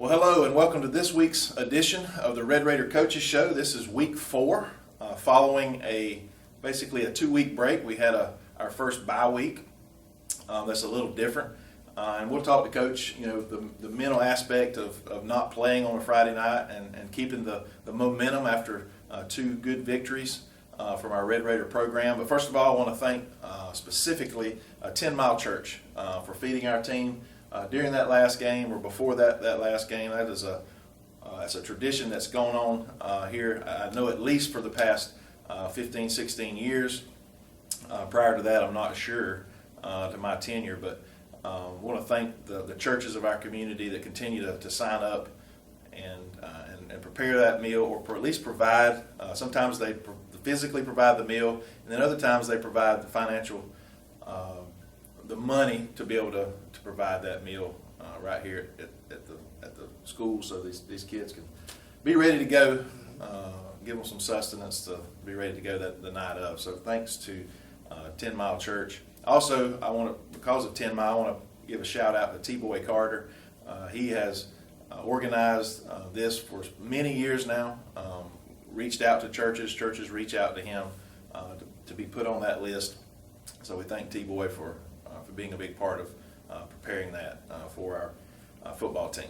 Well, hello and welcome to this week's edition of the Red Raider Coaches Show. This is week 4, following basically a 2-week break. We had our first bye week. That's a little different, and we'll talk to Coach. The mental aspect of not playing on a Friday night and keeping the momentum after 2 good victories from our Red Raider program. But first of all, I want to thank specifically 10 Mile Church for feeding our team during that last game, or before that last game. That is it's a tradition that's gone on here, I know, at least for the past 15, 16 years. Prior to that, I'm not sure to my tenure, but I want to thank the churches of our community that continue to sign up and prepare that meal, or at least provide. Sometimes they physically provide the meal, and then other times they provide the financial the money to be able to provide that meal right here at the school, so these kids can be ready to go. Give them some sustenance to be ready to go the night of. So thanks to 10 Mile Church. Also, because of 10 Mile, I want to give a shout out to T-Boy Carter. He has organized this for many years now. Reached out to churches reach out to him to be put on that list. So we thank T-Boy for being a big part of preparing that for our football team.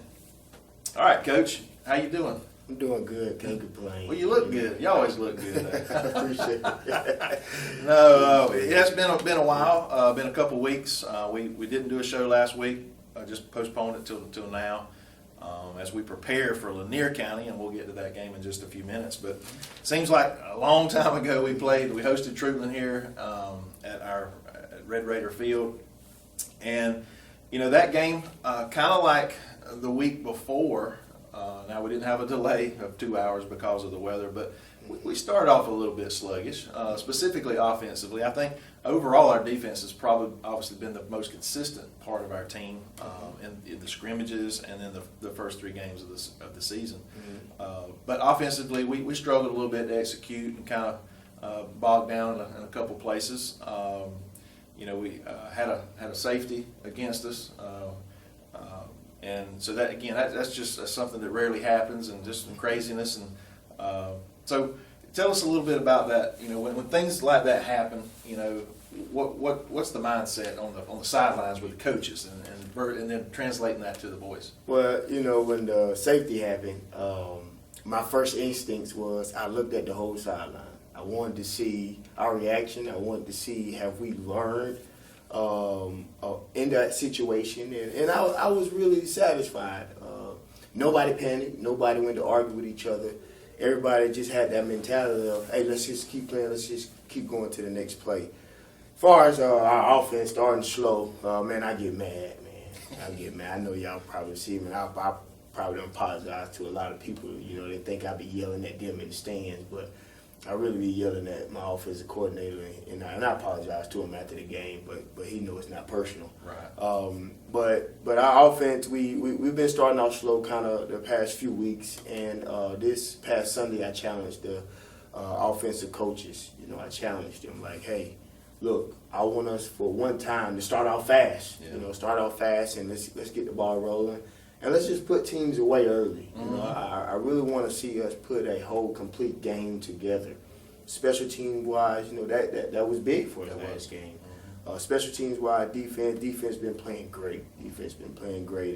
All right, Coach, how you doing? I'm doing good. Can't complain. Well, you look good. You always look good. I appreciate it. No, it's been a while. Been a couple weeks. We didn't do a show last week. Just postponed it till now, as we prepare for Lanier County, and we'll get to that game in just a few minutes. But it seems like a long time ago we hosted Truman here at Red Raider Field, and that game kind of like the week before. Now, we didn't have a delay of 2 hours because of the weather, but we started off a little bit sluggish, specifically offensively. I think overall our defense has obviously been the most consistent part of our team in the scrimmages and then the first 3 games of the season. Mm-hmm. But offensively, we struggled a little bit to execute and kind of bogged down in a couple places. We had a safety against us. And so that, again, that's just something that rarely happens, and just some craziness. And so tell us a little bit about that. When things like that happen, what's the mindset on the sidelines with the coaches, and then translating that to the boys? Well, when the safety happened, my first instinct was I looked at the whole sideline. I wanted to see our reaction. I wanted to see, have we learned in that situation, and I was really satisfied. Nobody panicked. Nobody went to argue with each other. Everybody just had that mentality of, hey, let's just keep playing. Let's just keep going to the next play. As far as our offense starting slow, man, I get mad, man. I get mad. I know y'all probably see me. I probably don't apologize to a lot of people. They think I be yelling at them in the stands, but I really be yelling at my offensive coordinator, and I apologize to him after the game, but he knows it's not personal. Right. But our offense, we've been starting off slow kind of the past few weeks, and this past Sunday I challenged the offensive coaches. I challenged them like, hey, look, I want us for one time to start off fast. Yeah. Start off fast, and let's get the ball rolling. And let's just put teams away early. Mm-hmm. I really want to see us put a whole complete game together. Special team wise, that was big for the last game. Mm-hmm. Special teams wise, defense been playing great.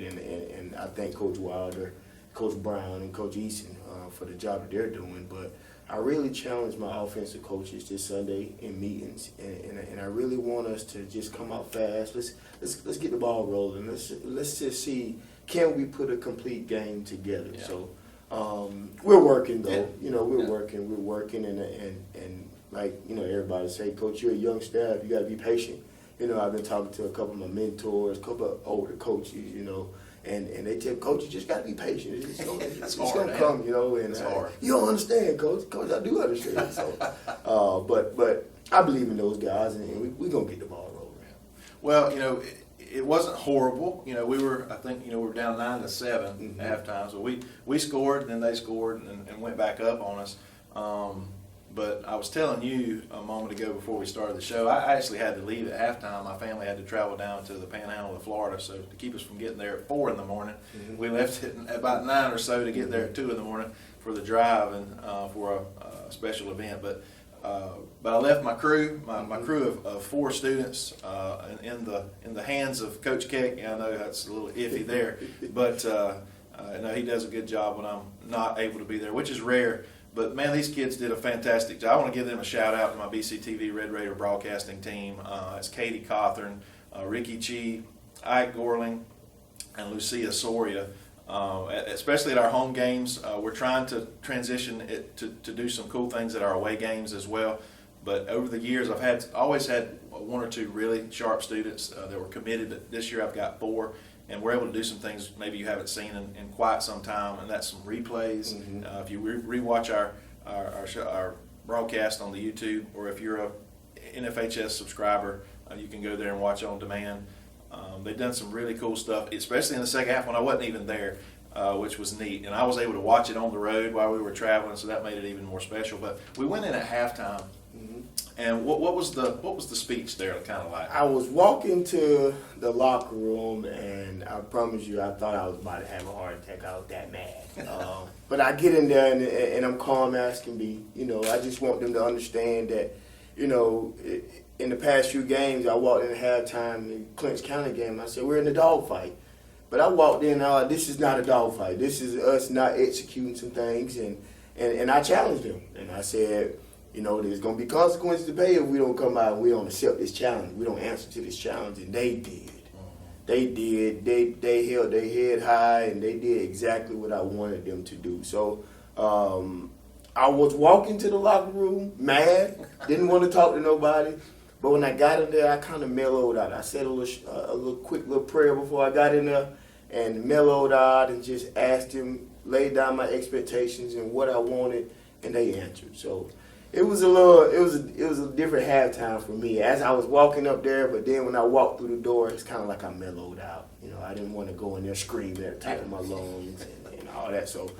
And I thank Coach Wilder, Coach Brown, and Coach Eason for the job that they're doing. But I really challenged my offensive coaches this Sunday in meetings, and I really want us to just come out fast. Let's get the ball rolling. Let's just see, can we put a complete game together? Yeah. So we're working though. Yeah. We're working, and like everybody say, Coach, you're a young staff. You got to be patient. I've been talking to a couple of my mentors, a couple of older coaches, and they tell Coach, you just got to be patient. It's gonna come, and you don't understand, Coach. Coach, I do understand. So, but I believe in those guys, and we're gonna get the ball rolling. Well, it wasn't horrible. We were down 9-7 at halftime. So we scored, and then they scored and went back up on us. But I was telling you a moment ago before we started the show, I actually had to leave at halftime. My family had to travel down to the Panhandle of Florida, so to keep us from getting there at 4 in the morning, we left at about 9 or so to get there at 2 in the morning for the drive and for a special event. But I left my crew, my crew of 4 students in the hands of Coach Keck. I know that's a little iffy there, but no, he does a good job when I'm not able to be there, which is rare. But, man, these kids did a fantastic job. I want to give them a shout-out to my BCTV Red Raider broadcasting team. It's Katie Cawthorn, Ricky Chi, Ike Gorling, and Lucia Soria. Especially at our home games, we're trying to transition it to do some cool things at our away games as well. But over the years, I've always had 1 or 2 really sharp students that were committed. But this year I've got 4. And we're able to do some things maybe you haven't seen in quite some time, and that's some replays. If you rewatch our broadcast on the YouTube, or if you're a NFHS subscriber, you can go there and watch on demand. They've done some really cool stuff, especially in the second half when I wasn't even there, which was neat. And I was able to watch it on the road while we were traveling, so that made it even more special. But we went in at halftime. And what was the speech there kind of like? I was walking to the locker room, and I promise you, I thought I was about to have a heart attack. I was that mad. But I get in there, and I'm calm as can be. I just want them to understand that, in the past few games, I walked in at halftime in the Clinch County game. I said, we're in a dogfight. But I walked in, this is not a dogfight. This is us not executing some things, and I challenged them. And I said, there's going to be consequences to pay if we don't come out and we don't accept this challenge. We don't answer to this challenge. And they did. They did. They held their head high, and they did exactly what I wanted them to do. So I was walking to the locker room mad, didn't want to talk to nobody. But when I got in there, I kind of mellowed out. I said a little quick little prayer before I got in there and mellowed out and just asked him, laid down my expectations and what I wanted, and they answered. So it was a different halftime for me as I was walking up there, but then when I walked through the door, it's kind of like I mellowed out. I didn't want to go in there screaming at the top of my lungs and all that. So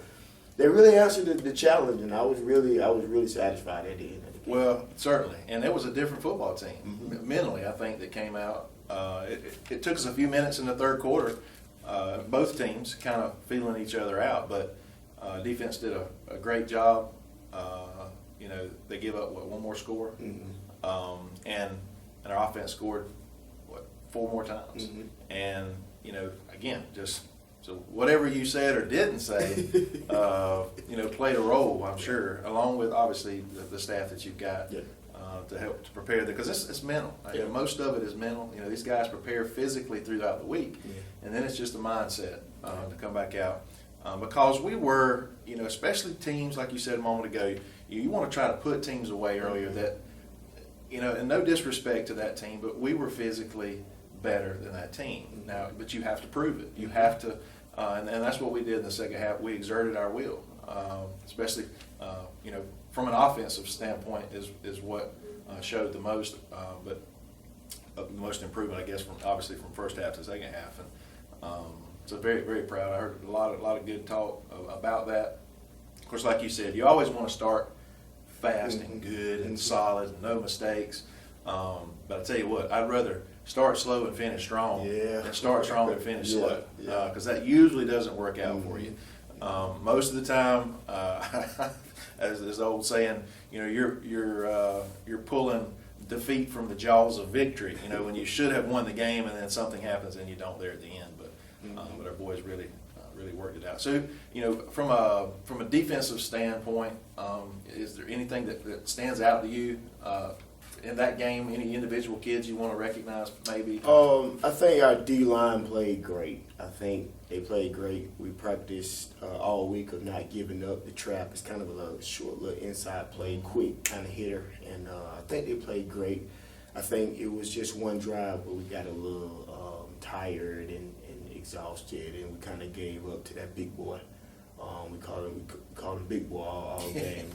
they really answered the challenge, and I was really satisfied at the end of the game. Well, certainly, and it was a different football team mentally. I think that came out. It took us a few minutes in the third quarter. Both teams kind of feeling each other out, but defense did a great job. They give up one more score, and our offense scored 4 more times. And again, just so whatever you said or didn't say, played a role, I'm sure, along with obviously the staff that you've got to help to prepare them, because it's mental. Most of it is mental. These guys prepare physically throughout the week, and then it's just a mindset to come back out. Because we were, especially teams like you said a moment ago, you want to try to put teams away earlier that, and no disrespect to that team, but we were physically better than that team. Now, but you have to prove it. You have to, and that's what we did in the second half. We exerted our will, especially, from an offensive standpoint is what showed the most, but the most improvement, I guess, from first half to second half. And so very, very proud. I heard a lot of good talk about that. Of course, like you said, you always want to start fast and good and solid and no mistakes. But I tell you what, I'd rather start slow and finish strong than start strong and finish slow, because that usually doesn't work out for you. Most of the time, as the old saying, you're pulling defeat from the jaws of victory. When you should have won the game, and then something happens and you don't there at the end. But our boys really worked it out. So, from a defensive standpoint, is there anything that stands out to you in that game? Any individual kids you want to recognize, maybe? I think our D-line played great. I think they played great. We practiced all week of not giving up. The trap is kind of a short little inside play, quick kind of hitter, and I think they played great. I think it was just one drive, but we got a little tired and exhausted, and we kind of gave up to that big boy. We called him Big Boy all game.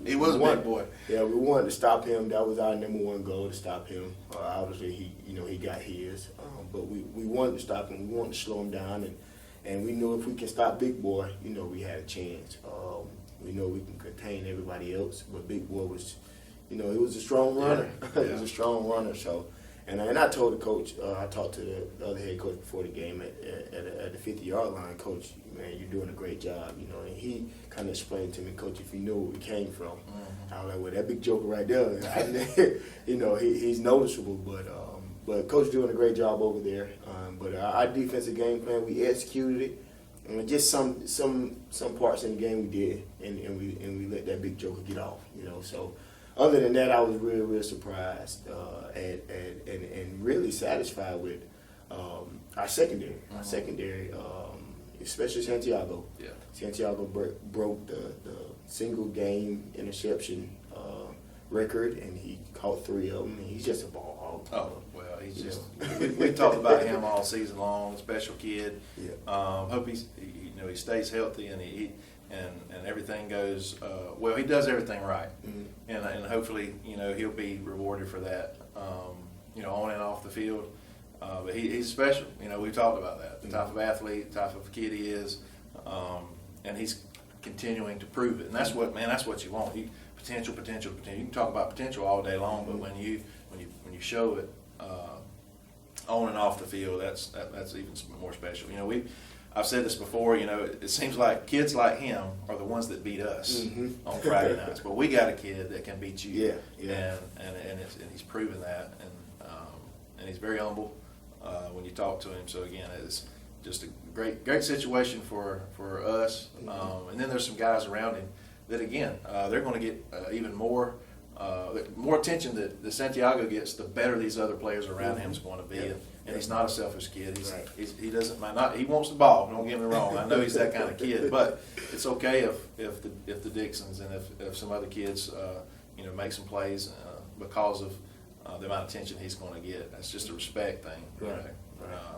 He was a big boy. Yeah, we wanted to stop him. That was our number one goal, to stop him. Obviously, he got his, but we wanted to stop him. We wanted to slow him down, and we knew if we can stop Big Boy, we had a chance. We know we can contain everybody else, but Big Boy was, he was a strong runner. Yeah. He was a strong runner. So, and I told the coach, I talked to the other head coach before the game at the 50-yard line. Coach, man, you're doing a great job. And he kind of explained to me, Coach, if you knew where we came from, I was like, well, that big joker right there, he's noticeable, but Coach doing a great job over there. But our defensive game plan, we executed it. And just some parts in the game we did, and we let that big joker get off. So other than that, I was real surprised and really satisfied with our secondary. Our secondary, especially Santiago. Yeah. Santiago broke the single game interception record, and he caught 3 of them. And he's just a ball hog. Oh, well, he's just. We talked about him all season long. Special kid. Yeah. Hope he stays healthy and and everything goes well. He does everything right, and hopefully he'll be rewarded for that. On and off the field. But he's special. We've talked about that. The type of athlete, the type of kid he is, and he's continuing to prove it. And that's what you want. Potential. You can talk about potential all day long, but when you show it on and off the field, that's even more special. I've said this before. It seems like kids like him are the ones that beat us on Friday nights, but we got a kid that can beat you. Yeah. And he's proven that, and he's very humble when you talk to him. So again, it's just a great situation for us. And then there's some guys around him that again they're going to get even more attention that Santiago gets, the better these other players around him is going to be. And he's not a selfish kid. He doesn't mind. He wants the ball. Don't get me wrong. I know he's that kind of kid, but it's okay if the Dixons and if some other kids make some plays because of the amount of attention he's going to get. That's just a respect thing. Right.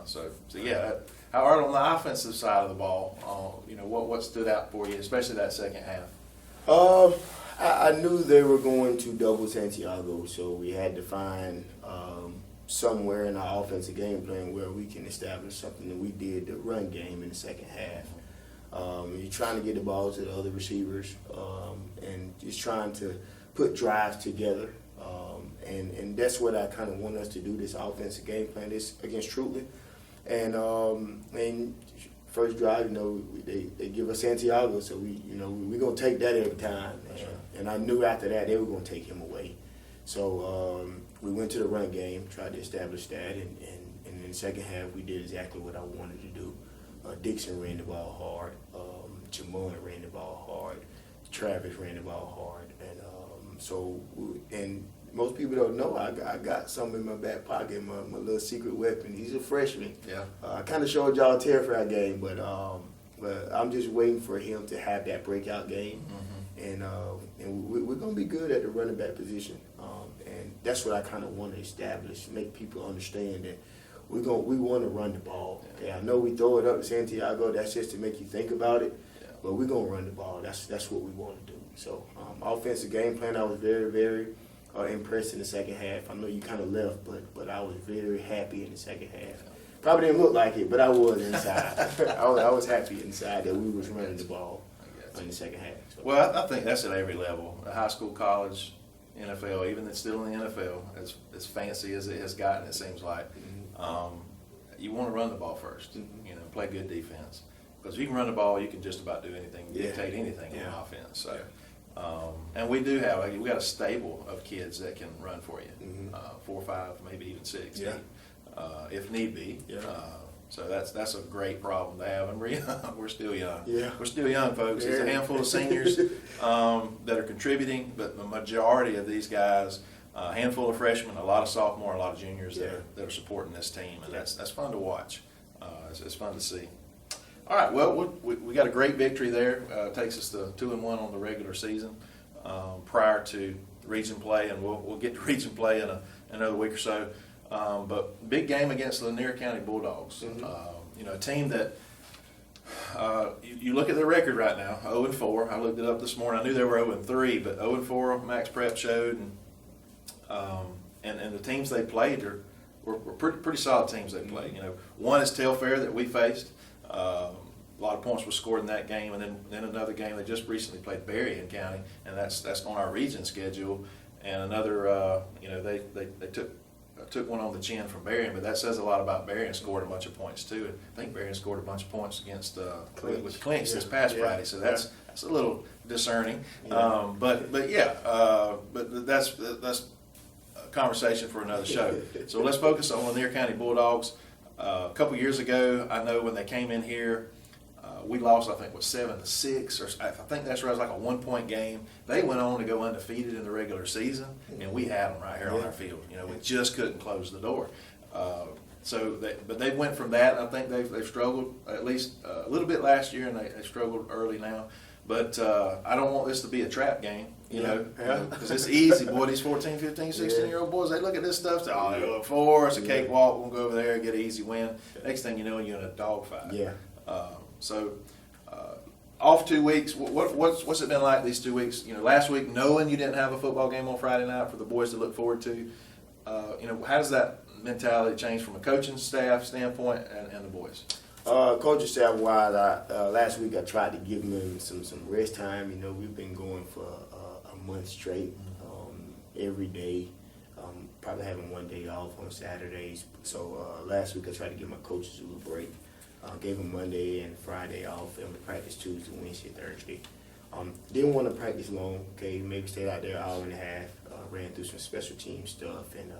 So yeah. How are on the offensive side of the ball? What stood out for you, especially that second half? I knew they were going to double Santiago, so we had to find somewhere in our offensive game plan where we can establish something that we did the run game in the second half. You're trying to get the ball to the other receivers and just trying to put drives together. And that's what I kind of want us to do, this offensive game plan, this against Trutley. And first drive, they give us Santiago, so we're going to take that every time. And I knew after that they were going to take him away. So we went to the run game, tried to establish that, and in the second half we did exactly what I wanted to do. Dixon ran the ball hard, Jamon ran the ball hard, Travis ran the ball hard, and most people don't know I got something in my back pocket, my little secret weapon. He's a freshman. Yeah. I kind of showed y'all a Terrified game, but I'm just waiting for him to have that breakout game. And we're going to be good at the running back position. And that's what I kind of want to establish, make people understand that we want to run the ball. Okay? I know we throw it up to Santiago. That's just to make you think about it. But we're going to run the ball. That's what we want to do. So offensive game plan, I was very, very impressed in the second half. I know you kind of left, but I was very happy in the second half. Probably didn't look like it, but I was inside. I was happy inside that we was running the ball in the second half. So. Well, I think that's at every level, high school, college, NFL, even it's still in the NFL, as fancy as it has gotten, it seems like. You want to run the ball first, play good defense. Because if you can run the ball, you can just about do anything, dictate anything on offense. So, and we do have, we got a stable of kids that can run for you, 4, 5, maybe even 6, 8, if need be. So that's a great problem to have, and we're still young. We're still young, folks. There's a handful of seniors that are contributing, but the majority of these guys, a handful of freshmen, a lot of sophomore, a lot of juniors that are supporting this team, and that's fun to watch. It's fun to see. All right, well, we got a great victory there. Takes us to 2-1 on the regular season prior to region play, and we'll get to region play in another week or so. But big game against Lanier County Bulldogs. A team that you look at their record right now, 0-4. I looked it up this morning. I knew they were 0-3, but 0-4. Max Prep showed, and the teams they played were pretty solid teams they played. One is Telfair that we faced. a lot of points were scored in that game, and then another game they just recently played Berrien County, and that's on our region schedule. And another, they took one on the chin from Berrien, but that says a lot about Berrien scored a bunch of points too. And I think Berrien scored a bunch of points against with Clinch this past Friday, so that's a little discerning. Yeah. But that's a conversation for another show. So let's focus on Lanier County Bulldogs. A couple years ago, I know when they came in here, we lost, I think, 7-6, or I think that's right. It was like a 1-point game. They went on to go undefeated in the regular season, and we had them right here on our field. We just couldn't close the door. But they went from that. I think they've struggled at least a little bit last year, and they struggled early now. But I don't want this to be a trap game, because it's easy, boy. These 14, 15, 16-year-old boys, they look at this stuff, say, oh, they're 4, it's a cakewalk, we'll go over there and get an easy win. Next thing you know, you're in a dogfight. Yeah. So, off 2 weeks, what's it been like these 2 weeks? Last week, knowing you didn't have a football game on Friday night for the boys to look forward to, how does that mentality change from a coaching staff standpoint and the boys? Coaching staff wise, last week I tried to give them some rest time. We've been going for a month straight, every day, probably having one day off on Saturdays. So last week I tried to give my coaches a little break. Gave them Monday and Friday off, and we practiced Tuesday, Wednesday, Thursday. Didn't want to practice long, maybe stayed out there an hour and a half, ran through some special team stuff and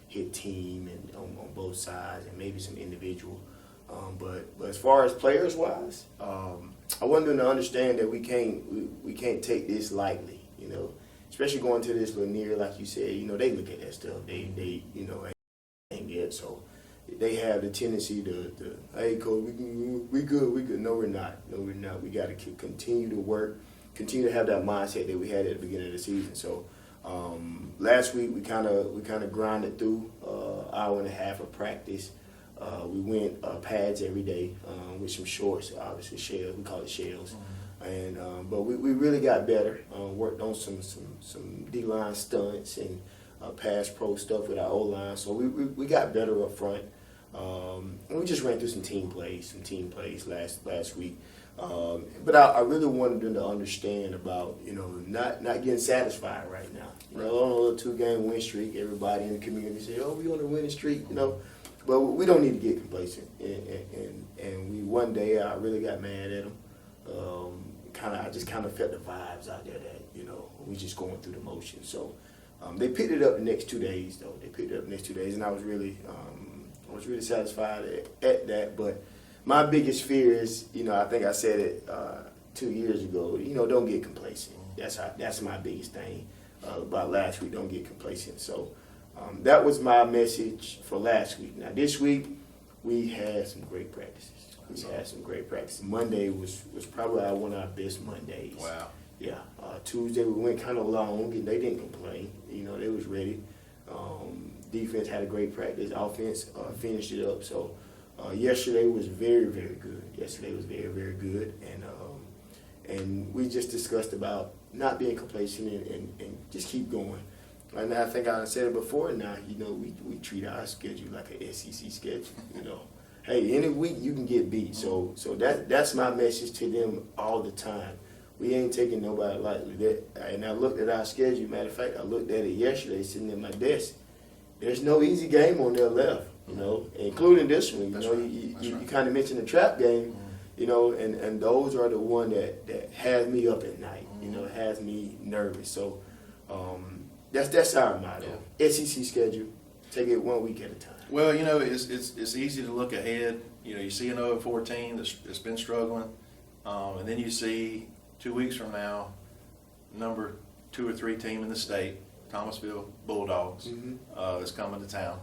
hit team and on both sides and maybe some individual. But as far as players wise, I want them to understand that we can't take this lightly, especially going to this Lanier, like you said, they look at that stuff, they ain't get so. They have the tendency to hey, coach, we good. No, we're not. We got to continue to work, continue to have that mindset that we had at the beginning of the season. So last week we kind of grinded through hour and a half of practice. We went pads every day with some shorts, obviously shells. We call it shells. And but we really got better. Worked on some D-line stunts and pass pro stuff with our O-line. So we got better up front. And we just ran through some team plays last week. But I really wanted them to understand about, not getting satisfied right now. On a little 2-game win streak, everybody in the community say, oh, we on a winning streak, But we don't need to get complacent. And we one day I really got mad at them. I just kind of felt the vibes out there that, we just going through the motions. So they picked it up the next 2 days, though. And I was really satisfied at that. But my biggest fear is, I think I said it 2 years ago, don't get complacent. That's my biggest thing about last week, don't get complacent. So that was my message for last week. Now this week, we had some great practices. Monday was probably one of our best Mondays. Wow. Yeah. Tuesday we went kind of long, and they didn't complain. They was ready. Defense had a great practice. Offense finished it up. So yesterday was very, very good. And we just discussed about not being complacent and just keep going. And I think I said it before now, we treat our schedule like an SEC schedule, Hey, any week you can get beat. So that's my message to them all the time. We ain't taking nobody lightly. And I looked at our schedule. Matter of fact, I looked at it yesterday sitting at my desk. There's no easy game on their left, including this one. You kind of mentioned the trap game, and those are the one that has me up at night, has me nervous. So that's our motto. SEC schedule, take it 1 week at a time. Well, it's easy to look ahead. You see an 0-14 that's been struggling, and then you see 2 weeks from now, number 2 or 3 team in the state, Thomasville Bulldogs, is coming to town.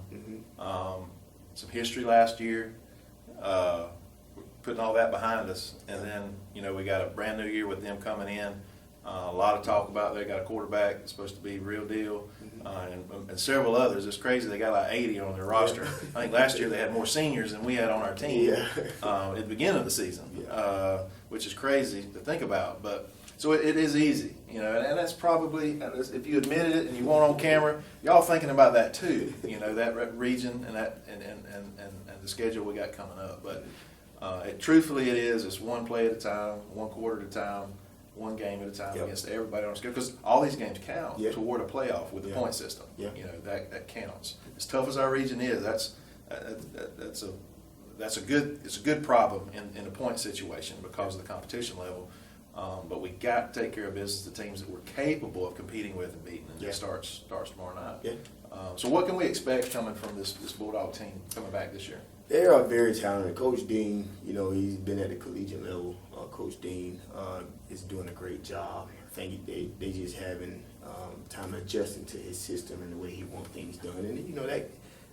Some history last year, putting all that behind us, and then we got a brand new year with them coming in. A lot of talk about they got a quarterback that's supposed to be real deal, and several others. It's crazy. They got like 80 on their roster. I think last year they had more seniors than we had on our team at the beginning of the season, which is crazy to think about. But so it is easy, and that's probably, if you admitted it and you weren't on camera, y'all thinking about that too. That region and that and the schedule we got coming up. But Truthfully, it is. It's one play at a time, one quarter at a time, one game at a time against everybody on the schedule. Because all these games count toward a playoff with the point system. You know, that counts. As tough as our region is, that's a good problem in a point situation because of the competition level. But we got to take care of business, the teams that we're capable of competing with and beating, and it starts tomorrow night. So what can we expect coming from this Bulldog team coming back this year? They are very talented. Coach Dean, you know, he's been at the collegiate level. Coach Dean is doing a great job. I think they just having time adjusting to his system and the way he wants things done. And you know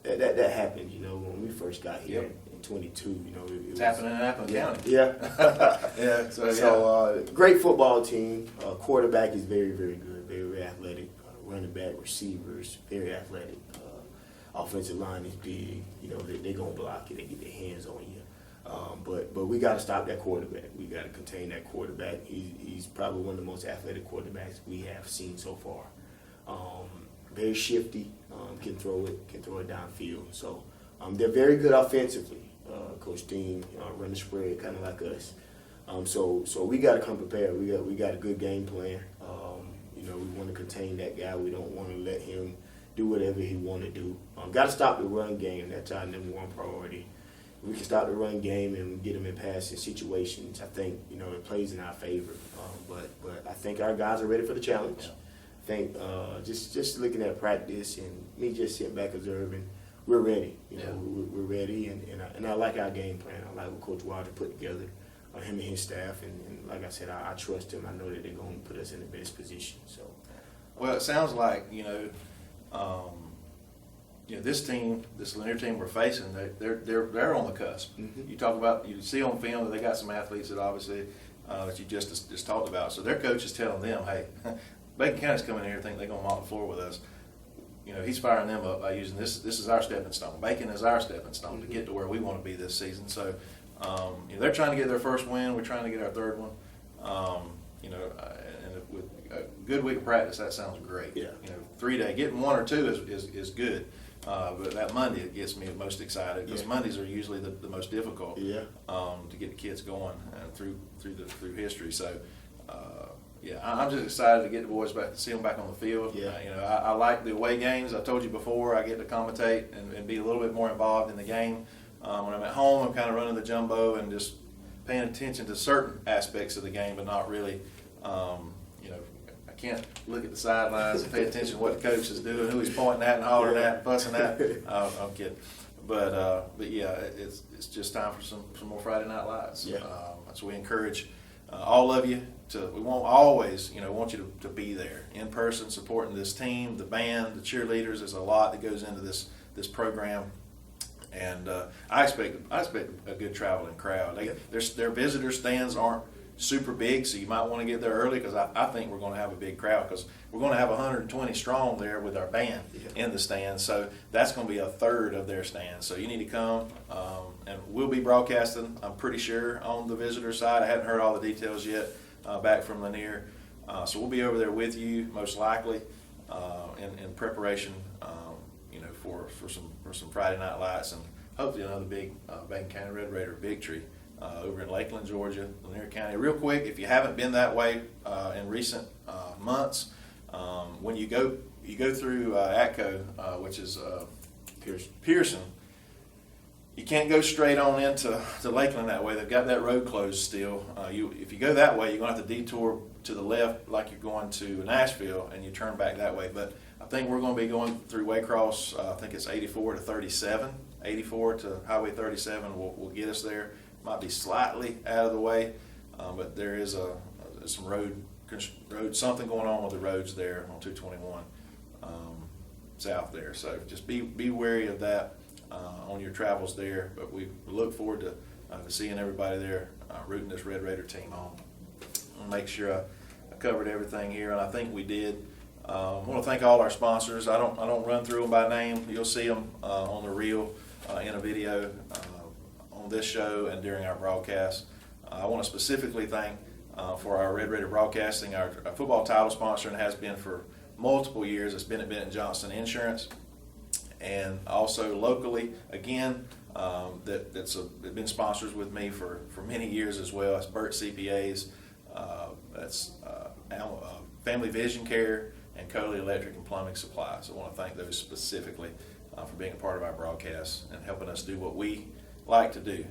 that happened. You know, when we first got here in 22. You know, it's happening in Appleton County. Yeah. So great football team. Quarterback is very, very good. Very, very athletic. Running back, receivers, very athletic. Offensive line is big. You know, they're going to block you. They get their hands on you. But we got to stop that quarterback. We got to contain that quarterback. He's probably one of the most athletic quarterbacks we have seen so far. Very shifty. Can throw it downfield. So they're very good offensively. Coach Dean run the spread kind of like us. So we got to come prepared. We got a good game plan. You know, we want to contain that guy. We don't want to let him do whatever he want to do. Got to stop the run game. That's our number one priority. If we can stop the run game and get them in passing situations, I think, you know, it plays in our favor. But I think our guys are ready for the challenge. I think just looking at practice and me just sitting back observing, we're ready. You know, we're ready, and I like our game plan. I like what Coach Wilder put together, him and his staff, and like I said, I trust him. I know that they're going to put us in the best position. So, well, it sounds like this team, this Lanier team we're facing, they're on the cusp. You talk about, you see on film that they got some athletes that obviously that you just talked about. So their coach is telling them, hey, Bacon County's coming in here thinking they're going to mop the floor with us. You know, he's firing them up by using this. This is our stepping stone. Bacon is our stepping stone to get to where we want to be this season. So, they're trying to get their first win. We're trying to get our third one. And with a good week of practice, that sounds great. Yeah. 3 day, getting 1 or 2 is good. But that Monday, it gets me most excited because Mondays are usually the most difficult. To get the kids going through history. So. I'm just excited to get the boys back, to see them back on the field. I like the away games. I told you before, I get to commentate and be a little bit more involved in the game. When I'm at home, I'm kind of running the jumbo and just paying attention to certain aspects of the game, but not really, I can't look at the sidelines and pay attention to what the coach is doing, who he's pointing at and hollering at and fussing at. I'm kidding. But it's just time for some more Friday Night Lights. So we encourage all of you we won't always, want you to be there in person supporting this team, the band, the cheerleaders. There's a lot that goes into this program, and I expect a good traveling crowd. Their visitor stands aren't super big, so you might want to get there early because I think we're going to have a big crowd because we're going to have 120 strong there with our band in the stands. So that's going to be a third of their stands. So you need to come, and we'll be broadcasting, I'm pretty sure, on the visitor side. I haven't heard all the details yet back from Lanier. So we'll be over there with you most likely in preparation, for some Friday Night Lights and hopefully another big Bacon County Red Raider victory. Over in Lakeland, Georgia, Lanier County. Real quick, if you haven't been that way in recent months, when you go through ATCO, which is Pearson, you can't go straight on into Lakeland that way. They've got that road closed still. If you go that way, you're going to have to detour to the left like you're going to Nashville, and you turn back that way. But I think we're going to be going through Waycross. I think it's 84 to 37. 84 to Highway 37 will get us there. Might be slightly out of the way, but there is some road something going on with the roads there on 221 south there. So just be wary of that on your travels there. But we look forward to seeing everybody there rooting this Red Raider team on. I'll make sure I covered everything here, and I think we did. I want to thank all our sponsors. I don't run through them by name. You'll see them on the reel in a video. On this show and during our broadcast. I want to specifically thank for our Red Raider Broadcasting, our football title sponsor, and has been for multiple years. It's been at Bennett Johnson Insurance. And also locally, again, they've been sponsors with me for many years as well. That's Burt CPAs, that's Family Vision Care, and Coley Electric and Plumbing Supplies. I want to thank those specifically for being a part of our broadcast and helping us do what we like to do.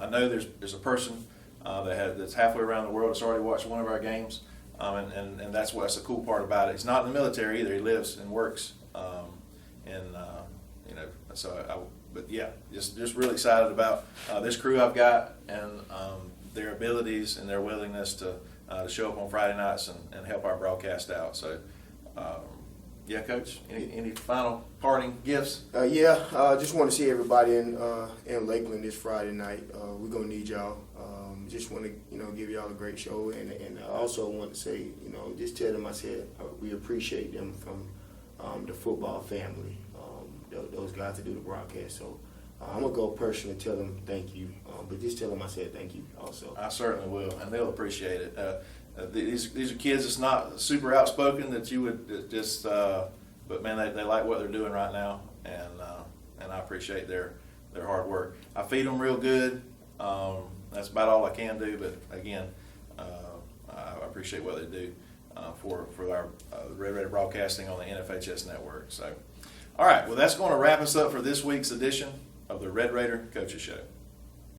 I know there's a person that's halfway around the world that's already watched one of our games, and that's the cool part about it. He's not in the military either. He lives and works, but yeah, just really excited about this crew I've got and their abilities and their willingness to show up on Friday nights and help our broadcast out. So, yeah, Coach, any final parting gifts? Just want to see everybody in Lakeland this Friday night. We're gonna need y'all. Just want to give y'all a great show, and I also want to say, just tell them I said we appreciate them from the football family. Those guys that do the broadcast. So I'm gonna go personally tell them thank you, but just tell them I said thank you also. I certainly will, and they'll appreciate it. These are kids that's not super outspoken that you would just, but man, they like what they're doing right now, and I appreciate their hard work. I feed them real good. That's about all I can do, but again, I appreciate what they do for our Red Raider broadcasting on the NFHS network. So, all right, well, that's going to wrap us up for this week's edition of the Red Raider Coaches Show.